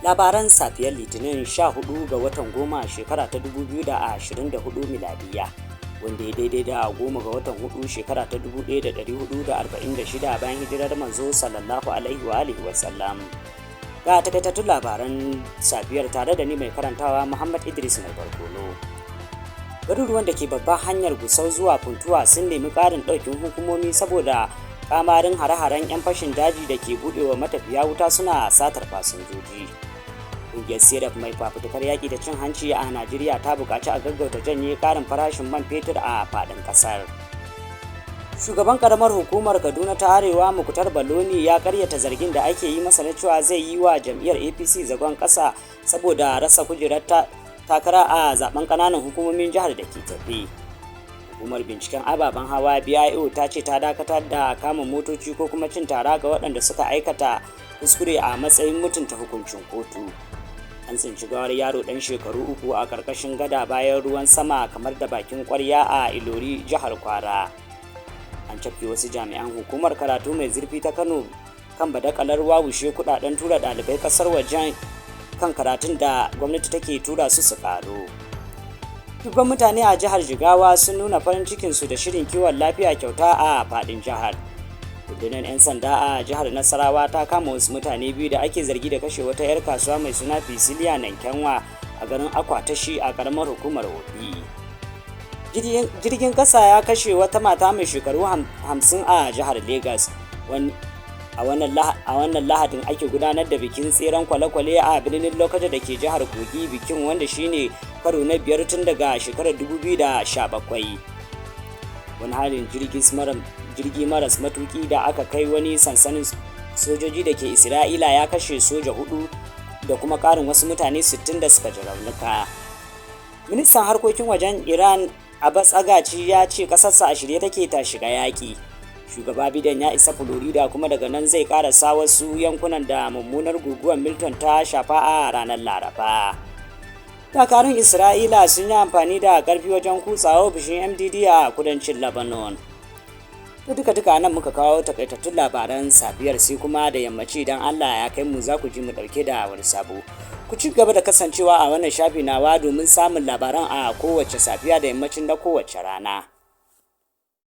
Labaran safiyar Litinin 14 ga watan goma shekara ta 2024 miladiya, wanda ya daidai da 10 ga watan 4 shekara ta 1446 bayan hijirar manzo sallallahu alaihi wa sallam. Ga takaitattun labaran safiyar tare da ni mai karantawa Muhammad Idris mai barkono. Garuruwan da ke babban hanyar Gusau zuwa Funtuwa sun nemi ƙarin ɗaukin hukumomi saboda kamarin hare-haren 'yan fashin daji da ke buɗewa matafiya wuta suna satar fasinjoji. Ƙungiyar Serap mai fafutukar yaƙi da cin hanci a Najeriya ta buƙaci a gaggauta janye ƙarin farashin man fetur a faɗin ƙasar. Shugaban ƙaramar hukumar Kaduna ta Arewa Muktar Baloni ya ƙaryata zargin da ake yi masa na cewa zai yi wa jam'iyyar APC zagon ƙasa saboda rasa kujerar takara a zaben ƙananan hukumomin jihar da ke tafe. Hukumar binciken ababen hawa BIO ta ce ta dakatar da kama motoci ko kuma cin tara ga waɗanda suka aikata kuskure a matsayin mutunta hukuncin kotu. An tsinci gawar yaro ɗan shekaru 3 a ƙarƙashin gada bayan ruwan sama kamar da bakin ƙwarya a Ilori jihar Kwara. An cafke wasu jami'an hukumar karatu mai zurfi ta Kano kan badakalar wawushe kuɗaɗen tura ɗalibai ƙasar wajen kan karatun da gwamnati take tura su ƙaro. Dubban mutane a jihar Jigawa sun nuna farin cikinsu da shirin kiwon lafiya kyauta a faɗin jihar. Rundunar 'yan sanda a jihar Nasarawa ta kama wasu mutane biyu da ake zargi da kashe wata 'yar kasuwa mai suna Fisiliya Nankenwa a garin Akwatashi a ƙaramar hukumar Obi. Jirgin ƙasa ya kashe wata mata mai shekaru 50 a jihar Legas. A wannan lahadin ake gudanar da bikin tseren kwale-kwale a birnin Lokoja da ke jihar Kogi, bikin wanda shine karo na 5 tun daga shekarar 2017. Wani halin jirgi maras matuki da aka kai wani sansanin sojoji da ke Isra'ila ya kashe soja 4 da kuma karin wasu mutane 60 da suka ji raunuka. Ministan harkokin wajen Iran Abbas Agaci ya ce kasarsa a shirye take ta shiga yaƙi. Shugaba Biden ya isa Florida kuma daga nan zai karasa wasu yankunan da mummunar guguwar Milton ta shafa a ranar Laraba. Dakarun Isra'ila sun yi amfani da ƙarfi wajen kutsawa ofishin MDD a kudancin Lebanon. Duka nan muka kawo takaitattun labaran safiyar, sai kuma da yammaci idan Allah ya kai mu za ku ji mu ɗauke da wani sabo. Ku ci gaba da kasancewa a wannan shafi nawa domin samun labaran a kowace safiya da yammacin na kowace rana.